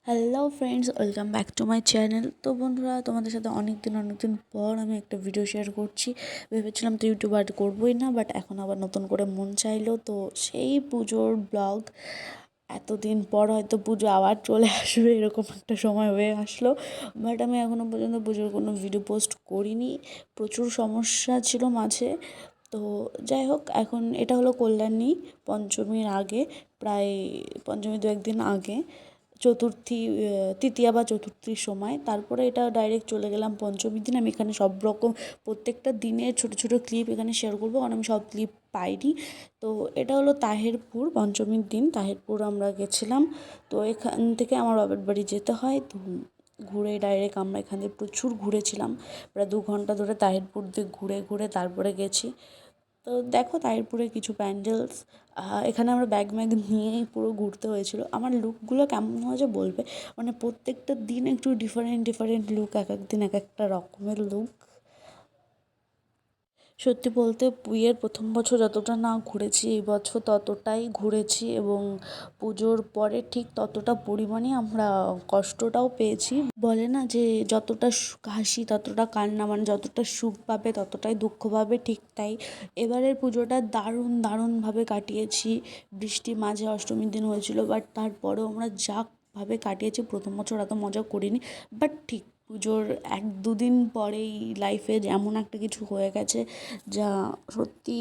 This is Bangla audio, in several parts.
Hello friends, welcome back to my channel. তো বন্ধুরা, তোমাদের সাথে অনেক দিন পর আমি একটা ভিডিও শেয়ার করছি। ভেবেছিলাম তো ইউটিউব আর করবোই না, বাট এখন আবার নতুন করে মন চাইলো, তো সেই পুজোর ব্লগ। এতদিন পর হয়তো পুজো আবার চলে আসবে, এরকম একটা সময় হয়ে আসলো। বাট আমি এখনও পর্যন্ত পুজোর কোনো ভিডিও পোস্ট করিনি, প্রচুর সমস্যা ছিল মাঝে। তো যাই হোক, এখন এটা হলো কল্যাণী পঞ্চমীর আগে, প্রায় পঞ্চমী দু একদিন আগে, চতুর্থী, তৃতীয়া বা চতুর্থীর সময়। তারপরে এটা ডাইরেক্ট চলে গেলাম পঞ্চমীর দিন। আমি এখানে সব রকম প্রত্যেকটা দিনের ছোটো ছোটো ক্লিপ এখানে শেয়ার করবো, কারণ আমি সব ক্লিপ পাইনি। তো এটা হলো তাহেরপুর, পঞ্চমীর দিন তাহেরপুর আমরা গেছিলাম। তো এখান থেকে আমার বাবার বাড়ি যেতে হয়, তো ঘুরে ডাইরেক্ট আমরা এখান থেকে প্রচুর ঘুরেছিলাম, প্রায় 2 ঘন্টা ধরে তাহেরপুর দিয়ে ঘুরে ঘুরে তারপরে গেছি। তো দেখো তাহিরপুরে কিছু প্যান্ডেলস, এখানে আমরা ব্যাগ নিয়েই পুরো ঘুরতে হয়েছিল। আমার লুকগুলো কেমন হয়েছে বলবে, মানে প্রত্যেকটা দিন একটু ডিফারেন্ট লুক, এক এক দিন এক একটা রকমের লুক। সত্যি বলতে বিয়ের প্রথম বছর যতটা না ঘুরেছি, এই বছর ততটাই ঘুরেছি, এবং পুজোর পরে ঠিক ততটা পরিমাণে আমরা কষ্টটাও পেয়েছি। বলে না যে যতটা হাসি ততটা কান্না, মানে যতটা সুখ পাবে ততটাই দুঃখ পাবে, ঠিক তাই। এবারের পুজোটা দারুণভাবে কাটিয়েছি। বৃষ্টি মাঝে অষ্টমীর দিন হয়েছিল, বাট তারপরেও আমরা ভাবে কাটিয়েছি। প্রথম বছর এত মজা করিনি, বাট ঠিক পুজোর 1-2 দিন পরেই লাইফে এমন একটা কিছু হয়ে গেছে যা সত্যি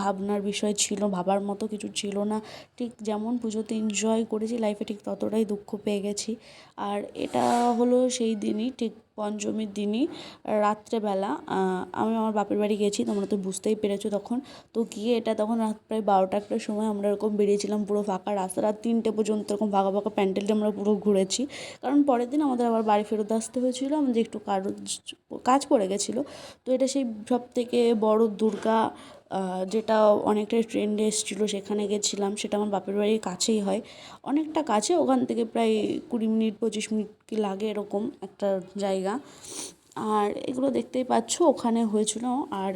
ভাবনার বিষয় ছিল, ভাবার মতো কিছু ছিল না। ঠিক যেমন পুজোতে এনজয় করেছি, লাইফে ঠিক ততটাই দুঃখ পেয়ে গেছি। আর এটা হলো সেই দিনই, ঠিক পঞ্চমীর দিনই রাত্রেবেলা আমি আমার বাপের বাড়ি গেছি, তোমরা তো বুঝতেই পেরেছো তখন। তো গিয়ে এটা তখন রাত প্রায় 12টা-1টার সময় আমরা এরকম বেরিয়েছিলাম, পুরো ফাঁকা রাস্তা, রাত 3টে পর্যন্ত এরকম ফাঁকা প্যান্ডেলটা আমরা পুরো ঘুরেছি। কারণ পরের দিন আমাদের আবার বাড়ি ফেরত আসতে হয়েছিল, আমাদের একটু কাজ পড়ে গেছিলো। তো এটা সেই সবথেকে বড় দুর্গা, যেটা অনেকটাই ট্রেন্ডে এসেছিলো, সেখানে গেছিলাম। সেটা আমার বাপের বাড়ির কাছেই হয়, অনেকটা কাছে, ওখান থেকে প্রায় 20 মিনিট 25 মিনিট কি লাগে, এরকম একটা জায়গা। আর এগুলো দেখতেই পাচ্ছ ওখানে হয়েছিল, আর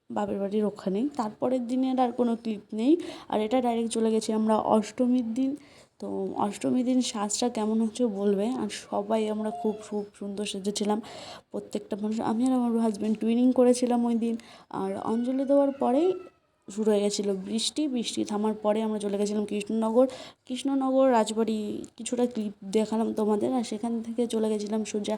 বাপের বাড়ির ওখানেই। তারপরের দিনের আর কোনো ক্লিপ নেই। আর এটা ডাইরেক্ট চলে গেছি আমরা অষ্টমীর দিন। তো অষ্টমীর দিন সাজটা কেমন হচ্ছে বলবে। আর সবাই আমরা খুব সুন্দর সেজেছিলাম, প্রত্যেকটা মানুষ। আমি আর আমার হাজব্যান্ড টুইনিং করেছিলাম ওই দিন। আর অঞ্জলি দেওয়ার পরেই শুরু হয়ে গেছিলো বৃষ্টি থামার পরে আমরা চলে গেছিলাম কৃষ্ণনগর রাজবাড়ি। কিছুটা ক্লিপ দেখালাম তোমাদের, আর সেখান থেকে চলে গেছিলাম সোজা।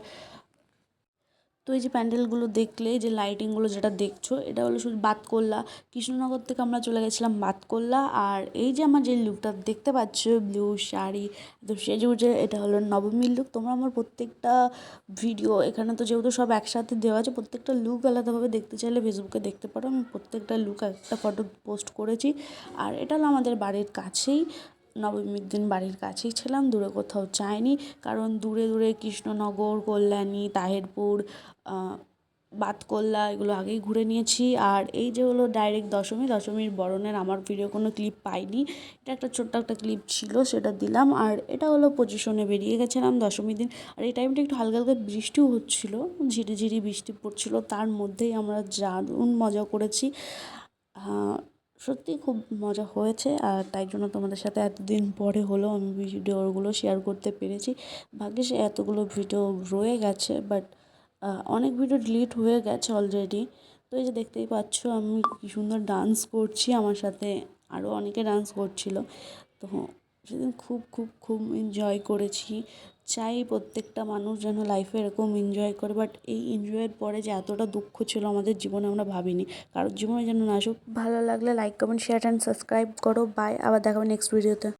তো এই যে প্যান্ডেলগুলো দেখলে, যে লাইটিংগুলো যেটা দেখছো, এটা হলো শুধু বাতকল্যা। কৃষ্ণনগর থেকে আমরা চলে গেছিলাম বাতকল্যা। আর এই যে আমার যে লুকটা দেখতে পাচ্ছ, ব্লু শাড়ি, তো সেজে এটা হলো নবমীর লুক। তোমরা আমার প্রত্যেকটা ভিডিও এখানে তো যেহেতু সব একসাথে দেওয়া আছে, প্রত্যেকটা লুক আলাদাভাবে দেখতে চাইলে ফেসবুকে দেখতে পারো। আমি প্রত্যেকটা লুক একটা ফটো পোস্ট করেছি। আর এটা হলো আমাদের বাড়ির কাছেই, নবমীর দিন বাড়ির কাছেই ছিলাম, দূরে কোথাও যাইনি। কারণ দূরে কৃষ্ণনগর, কল্যাণী, তাহেরপুর, বাতকল্যা এগুলো আগেই ঘুরে নিয়েছি। আর এই যে হলো ডাইরেক্ট দশমীর বরণের আমার ভিডিও কোনো ক্লিপ পাইনি। এটা একটা ছোট্ট একটা ক্লিপ ছিল, সেটা দিলাম। আর এটা হলো পজিশনে বেরিয়ে গেছিলাম দশমীর দিন। আর এই টাইমটা একটু হালকা বৃষ্টিও হচ্ছিলো, ঝিরিঝিরি বৃষ্টি পড়ছিলো, তার মধ্যেই আমরা দারুণ মজা করেছি। সত্যিই খুব মজা হয়েছে। আর তাই জন্য তোমাদের সাথে এতদিন পরে হলেও আমি ভিডিওগুলো শেয়ার করতে পেরেছি। ভাগ্যিস এতগুলো ভিডিও রয়ে গেছে, বাট অনেক ভিডিও ডিলিট হয়ে গেছে অলরেডি। তো এই যে দেখতেই পাচ্ছ আমি কী সুন্দর ডান্স করছি, আমার সাথে আরও অনেকে ডান্স করছিল। তো সেদিন খুব এনজয় করেছি। চাই প্রত্যেকটা মানুষ যেন লাইফে এরকম এনজয় করে, বাট এই এনজয়ের পরে যে এতটা দুঃখ ছিল আমাদের জীবনে আমরা ভাবিনি, কারোর জীবনে যেন না আসুক। ভালো লাগলে like comment share and subscribe করো। বাই, আবার দেখাবো নেক্সট ভিডিওতে।